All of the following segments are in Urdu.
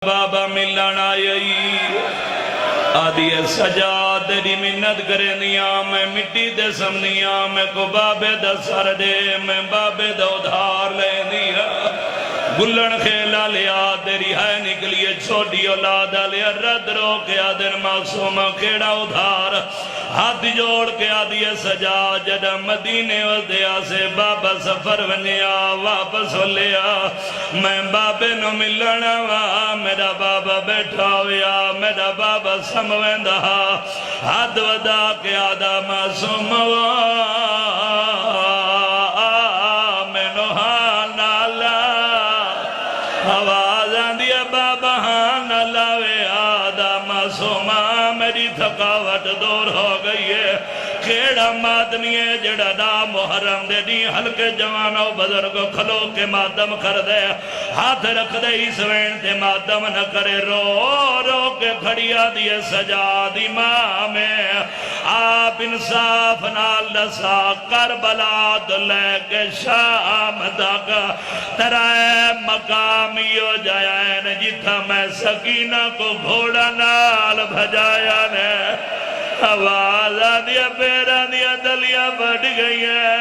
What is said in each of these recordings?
بابا ملن آئی آدھی سجاد تیری منت کرے دیا میں مٹی دے سمنیا میں کو بابے دا سر دے میں بابے دا ادھار لے دیا گلن کھیلا لیا تیری ہے نکلیے چھوٹی اولاد لیا رد رو کے آدھر معصوم کیڑا ادھار ہاتھ جوڑ کے آدھی سجا جڑا مدینے وزدیا سے بابا سفر ونیا واپس ہو لیا میں بابے نو ملنا وا میرا بابا بیٹھا ہویا میرا بابا سمویندہ ہاتھ ودا کے آدھا معصوم مینو نالا آواز آندیا بابا نلاوے آدھا معصوم میری تھکاوٹ دور ہو گئی ہے کیڑا مادمی ہے جڑا دا محرم دے دی ہلکے جوانوں بزرگ کھلو کے مادم کر دے ہاتھ رکھ دے اس وین تے مادم نہ کرے رو رو کے کھڑیا دیے سجا دی ماں میں آپ انصاف نال دسا کربلا دلے کے شام تک ترائے مقامی ہو جائے جتھا میں سکینہ کو گھوڑا نال بھجایا نے آواز آدھیا پیرا دیا دلیا بڑھ گئی ہے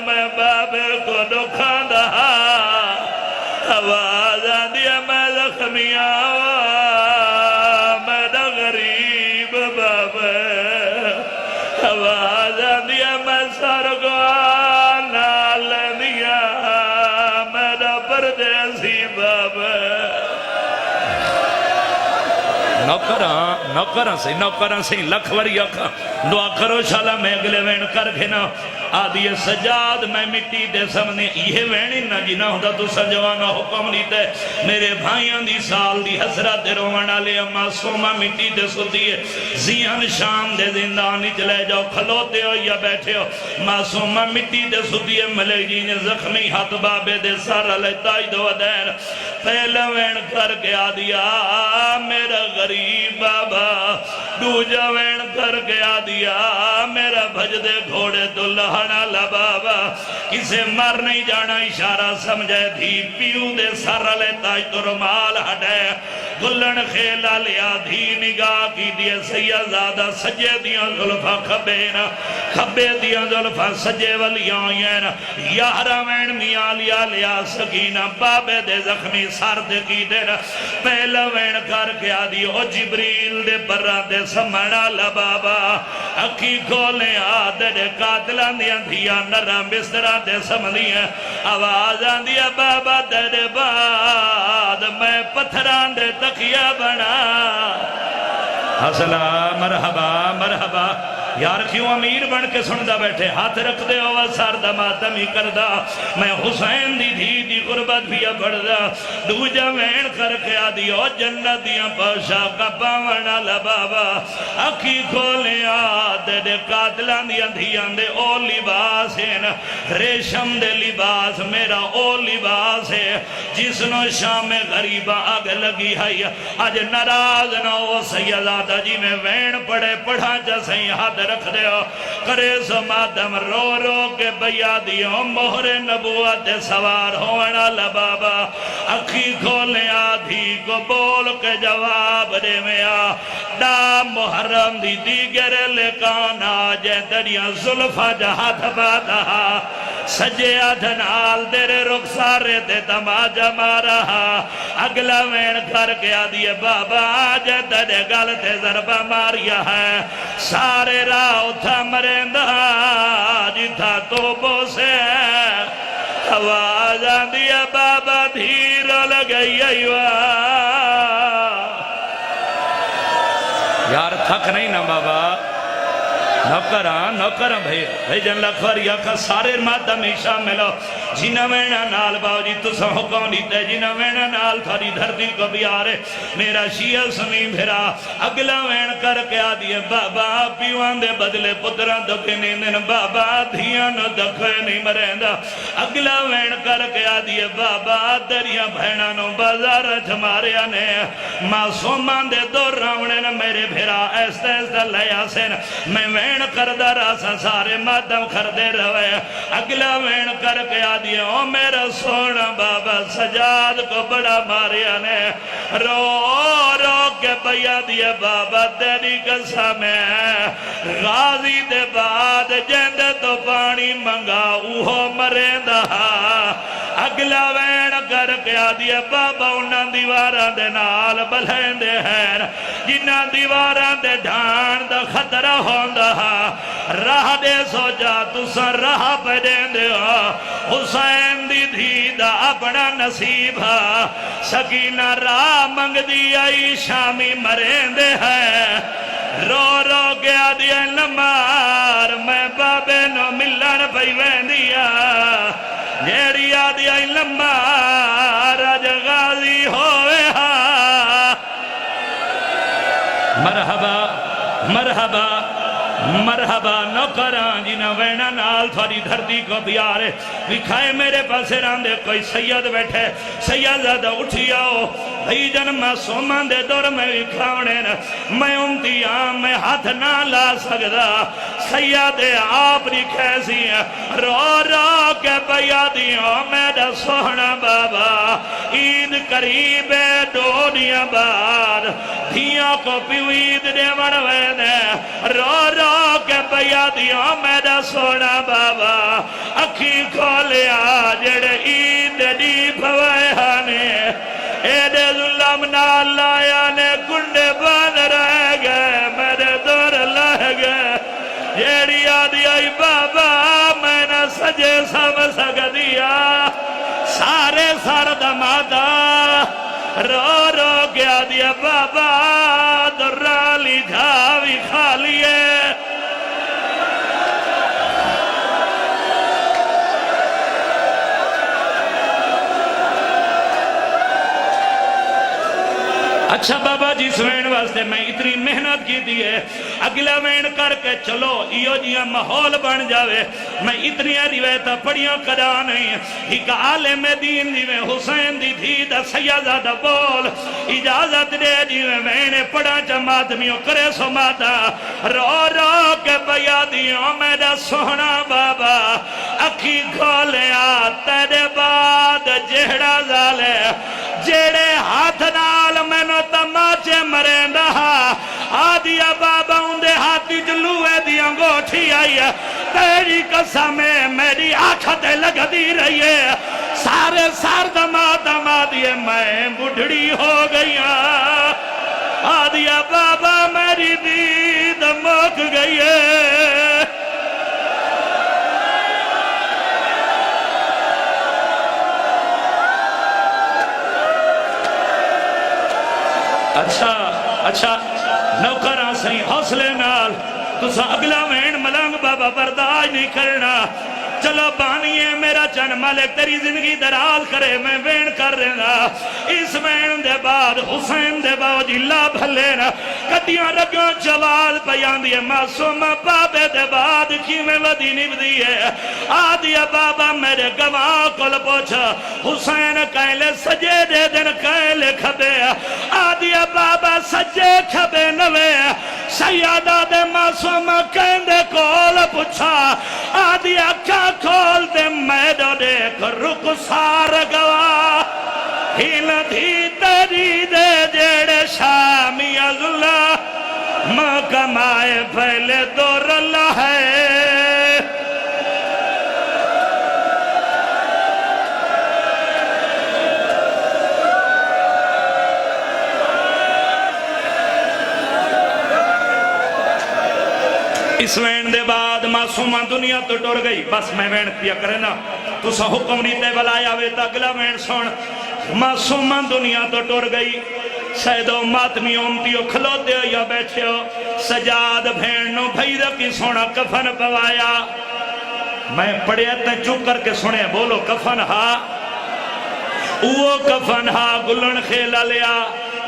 میں بابے کو دکھان دہا آواز آدھیا میں زخمیاں میں دا غریب بابے آواز آدھیا میں سرگوان نال دیا میں دا پردیسی بابے نوکران سے لکھ وری اکھا دعا کرو شالا میں اگلے وین کر گھنا آدھی سجاد میں مٹی دے سمنے یہ وینی نہ جنا ہوتا تو سجوانا حکم لیتے میرے بھائیاں دی سال دی حسرت روانہ لے معصومہ مٹی دے سلتی ہے زیان شام دے زندانی چلے جاؤ کھلوتے ہو یا بیٹھے ہو معصومہ مٹی دے سلتی ہے ملک جی نے زخمی ہاتھ بابے دے سارا لیتائی دو دین پہلا وین کر کے آدھیا میرا غریب بابا دوجا وین کر کے آدھیا میرا بھج دے گھوڑے تو لہنا لبابا کسے مر نہیں جانا اشارہ سمجھے تھی پیو دے سر لیتا تو رمال ہٹے گلن کھیلا لیا دھی نگاہ کی دیے سیازادہ سجے دیاں ظلفہ کھبینا کھبے دیاں ظلفہ سجے ولیاں یارہ وین میاں لیا سکینہ بابے دے زخمی سر دے کی دینا پہلا وین کر کے آدھی او جبریل دے برہ دے سمنا لبابا اکی کھولے آدھے دے قاتلان دیاں دھیا نرم بسترہ دے سمنی ہے آواز آن دیا بابا دے بعد میں پتھران دے تقیہ بنا حسلہ مرحبا مرحبا یار کیوں امیر بن کے سندہ بیٹھے ہاتھ رکھ دے ہوا ساردہ ماتمی کردہ میں حسین دی دھی دی غربت بھی بڑھدہ دوجہ وین کر کے آدھی او جنت دیاں پاشا کا پاونا لبابا اکھی کھولے آدھے دے قاتلان دیاں دھیاں دے او لباس ہے ریشم دے لباس میرا او لباس ہے جسنو شام غریبہ آگ لگی ہے آج نراز نہ ہو سیدادہ جی میں وین پڑے پڑھا جسیں ہاتھ رکھ دے ہو کرے سو مادم رو رو کے بیا دیوں مہر نبوت سوار ہونا لبابا اکھی کھولے آدھی کو بول کے جواب دے میں دا محرم دی دیگر لکانا جے دریاں ظلفہ جہاں دبادا سجے آدھنال تیرے رخسارے تے تماجہ مارا اگلا وین کر کے آدھی بابا آجے تیرے گلتے ضربہ ماریا ہے سارے راہ تھا مرندہ جتھا تو بوسے آواز آدھی بابا دھیر لگئی ایوہ یار تھک نہیں نا بابا نوکران بھائی جن لکھوری آکھا سارے مادہ میں شامل ہو جنہ وینا نال باو جی تو سا حکم لیتے جنہ وینا نال تھاری دھرتی کو بھی آرے میرا شیعہ سنی بھرا اگلا وین کر کے آدھی بابا پیوان دے بدلے پتران دکھے نہیں دن بابا دھیان دکھے نہیں مریندا اگلا وین کر کے آدھی بابا دریا بھینانوں بازار جھمارے آنے معصومان دے دور راونے میرے بھرا ایسا ایسا لیا سین میں وین کردہ راسا سارے مادم کردے روے اگلا وین کر کے آدھی آدھی او میرا سونا بابا سجاد کو بڑا ماریا نے رو رو کے پئی آدھی بابا تیری قسم ہے غازی دے بعد جیندے تو پانی منگا اوہو مریندا اگلا وین کر کے آدھی بابا انہاں دیواران دے نال بلہندے ہیں جنہاں دیواران دے ڈھان دا خطرہ ہوندہ راہ دے سو جا تُسا راہ پہ دین دے حسین دی دھی دا اپنا نصیب سکینہ راہ منگ دی آئی شامی مرین دے ہے رو رو گیا دیا لمار میں بابے نو ملن پئی وین دیا جیڑی آدھی آئی لمار اج غازی ہوئے مرحبا مرحبا مرحبا نوکران جنہ وینا نال تھوڑی دھرتی کو پیارے وکھائے میرے پاسے راندے کوئی سید بیٹھے سید زیادہ اٹھی آؤ بھئی جن معصومان دے دور میں وکھاونے میں امتیاں میں ہاتھ نہ لا سکدا سید آپ رکھے رو رو کے پیا دیوں میرا سونا بابا عید قریب دنیا بعد دھیاں کو پیوید دے بڑھوے دے رو رو کے پیا دیوں میرا سونا بابا اکھی کھولیا جڑ عید دی پوائے ایڈے ظلم نال لایا نے گنڈے بان رہ گئے میرے دور لہ گئے جیڑی آدھی آئی بابا میں نہ سجے سب سک دیا سارے سار دمادا رو رو گیا دیا بابا درالی جھاوی کھا لیے اچھا بابا جی سوین واسطے میں اتنی محنت کی دیئے اگلا وین کر کے چلو ایو جیاں محول بن جاوے میں اتنی روایتہ پڑھیاں کرا نہیں ایک عالم دین جی میں حسین دی تھی دا سیادہ بول اجازت دے جی میں نے پڑھا جماعت میوں کرے سو ماتا رو رو کے بیا دیوں میرا سونا بابا اکھی کھولے آتا دے بعد جہڑا زالے جیڑے ہاتھ نال میں نو تماچے مرین رہا آدیا بابا اندے ہاتھی جلوے دی انگوٹھی آئی ہے تیری قسم ہے میری آنکھتے لگ دی رہی ہے سارے سار دمادیے میں بڑھڑی ہو گئی آدیا بابا میری دید مک گئی ہے اچھا اچھا نوکران سہی حوصلے نال تسا اگلا وین ملنگ بابا برداشت نہیں کرنا چلو بانیے میرا چن مالک تیری زندگی دراز کرے میں وین کر رہنا اس وین دے بعد حسین دے باو جی لا بھلینا کٹیاں رگوں چوال پیان دیئے معصوم بابے دے بعد کی میں ودی نب دیئے آدیا بابا میرے گواہ کل پوچھا حسین کہلے سجے دے دن کہلے کھبے آدیا بابا سجے کھبے نوے سیادہ دے معصوم کہندے کول پوچھا آدیا کھا کھول دے میڈو دیکھ رک سار گوا ہیل دھی تری دے جیڑے شامی اللہ ماں کمائے پہلے دور اللہ ہے اس وین دے بعد معصومہ دنیا تو ٹور گئی بس میں وین پیا کرے نا تو سا حکم نہیں تے بلایا وے تا اگلا وین سون معصومہ دنیا تو ٹور گئی سیدو ماتمی امتیو کھلوتے ہو یا بیٹھے ہو سجاد بھیننو بھائیدہ کی سونا کفن پوایا میں پڑھیا تے چک کر کے سنے بولو کفن ہا اوہ کفن ہا گلن خیلہ لیا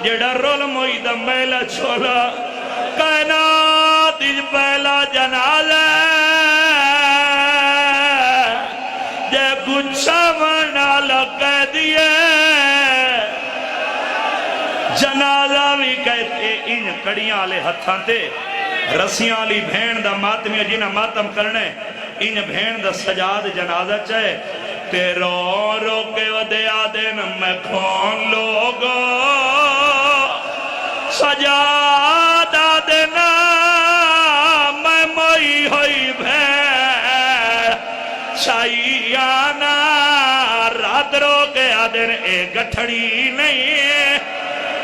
جڑا رول مویدہ میلہ چھولا کائنات اس پہلا جنازہ جے گچھا ورنہ لکہ دیئے جنازہ بھی کہتے ان کڑیاں لے ہتھاں تے رسیاں لی بھین دا ماتمی جنہ ماتم کرنے ان بھین دا سجاد جنازہ چاہے تے رو رو کے ودیا دن میں کھون لوگو سجادہ دینا میں موئی ہوئی بھیڑ چاہیانا رات رو کے آدن ایک گٹھڑی نہیں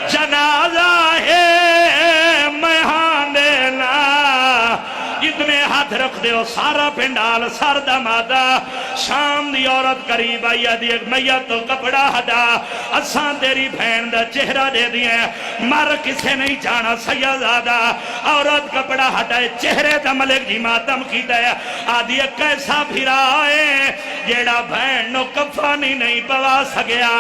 جنازہ ہے میں ہاں دینا جتنے ہاتھ رکھ دے ہو سارا پنڈال سر دمادا شام دی عورت قریب آئی دی ایک میت تو کپڑا ہدا اساں تیری بہن دا چہرہ دے دیئے مر کسے نہیں جانا سیدزادہ عورت کپڑا ہٹائے چہرے دا ملک جی ماتم کی دے آدھی کیسا پھرا آئے جیڑا بہن نو کفانی نہیں پوا سگیا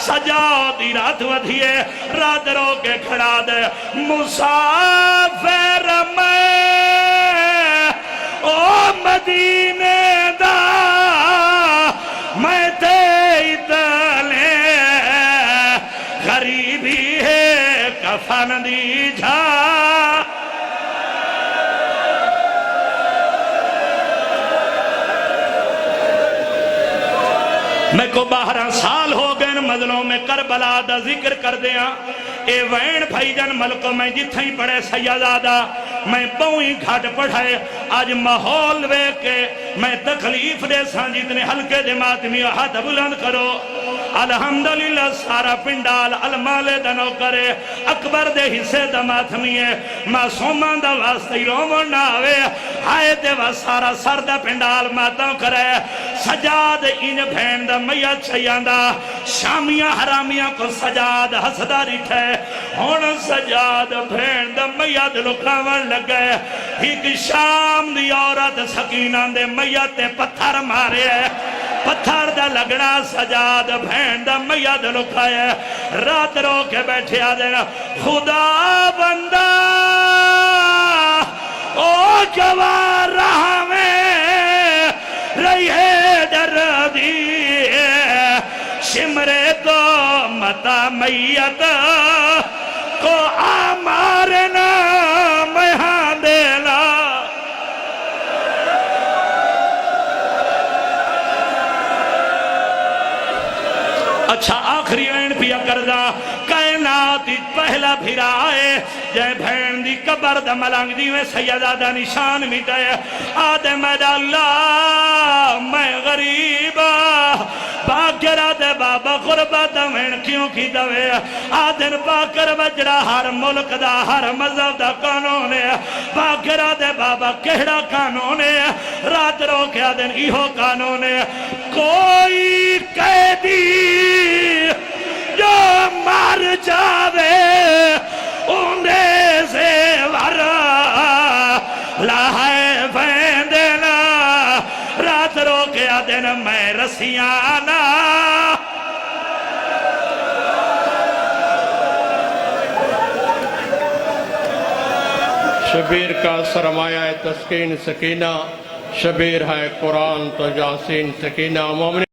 سجاؤ دی رات ودھیے رات رو کے کھڑا دے مسافر میں او مدینے دا میں تیتلے غریبی ہے کفن دی جھا میں کو 12 سال ہو گئے مظلوم میں کربلا دا ذکر کر دیا اے وین بھائی جان ملکوں میں جتھیں پڑھے سیدادہ میں بہویں گھاٹ پڑھائے آج ماحول وے کے میں تکلیف دے ساں جتنے ہلکے دے ماتمی ہاتھ بلند کرو الحمدللہ سارا پنڈال المال دنو کرے اکبر دے حصے دا ماتمی ہے معصومان دا واسطی رومن نہ آوے آئے دے وہ سارا سر دا پنڈال ماتوں کرے سجاد ان بھین دا میت چیاندہ شامیاں حرامیاں کو سجاد حسدہ رٹھے ہون سجاد بھین دا میت لکھاون لگے ایک شام دی عورت سکینہ دے میت پتھر مارے پتھر دا لگنا سجاد بھین دا میت لکھائے رات رو کے بیٹھے آدھے خدا بندہ او جوار رہا میں رہی ہے در دی شمرے تو متا میت کو آمارنا میں ہاں دیلا اچھا آخری این پیا کردہ کائنات پہلا بھیرا آئے جائے بھین دی قبر دا ملنگ دیوے سیدادہ نشان میٹھائے آدھے میڈا اللہ میں غریبہ باکرہ دے بابا غربہ دوین کیوں کی دوے آدھن باکر بجڑا ہر ملک دا ہر مذہب دا قانون ہے باکرہ دے بابا کہڑا قانون ہے رات رو کے آدھن ایہو قانون ہے کوئی قیدی جو مر جاوے انہیں سے ورہ لائے فیندنا رات رو کے آدھن میں رسیانا شبیر کا سرمایہ تسکین سکینہ شبیر ہے قرآن تو جاسین سکینہ مومن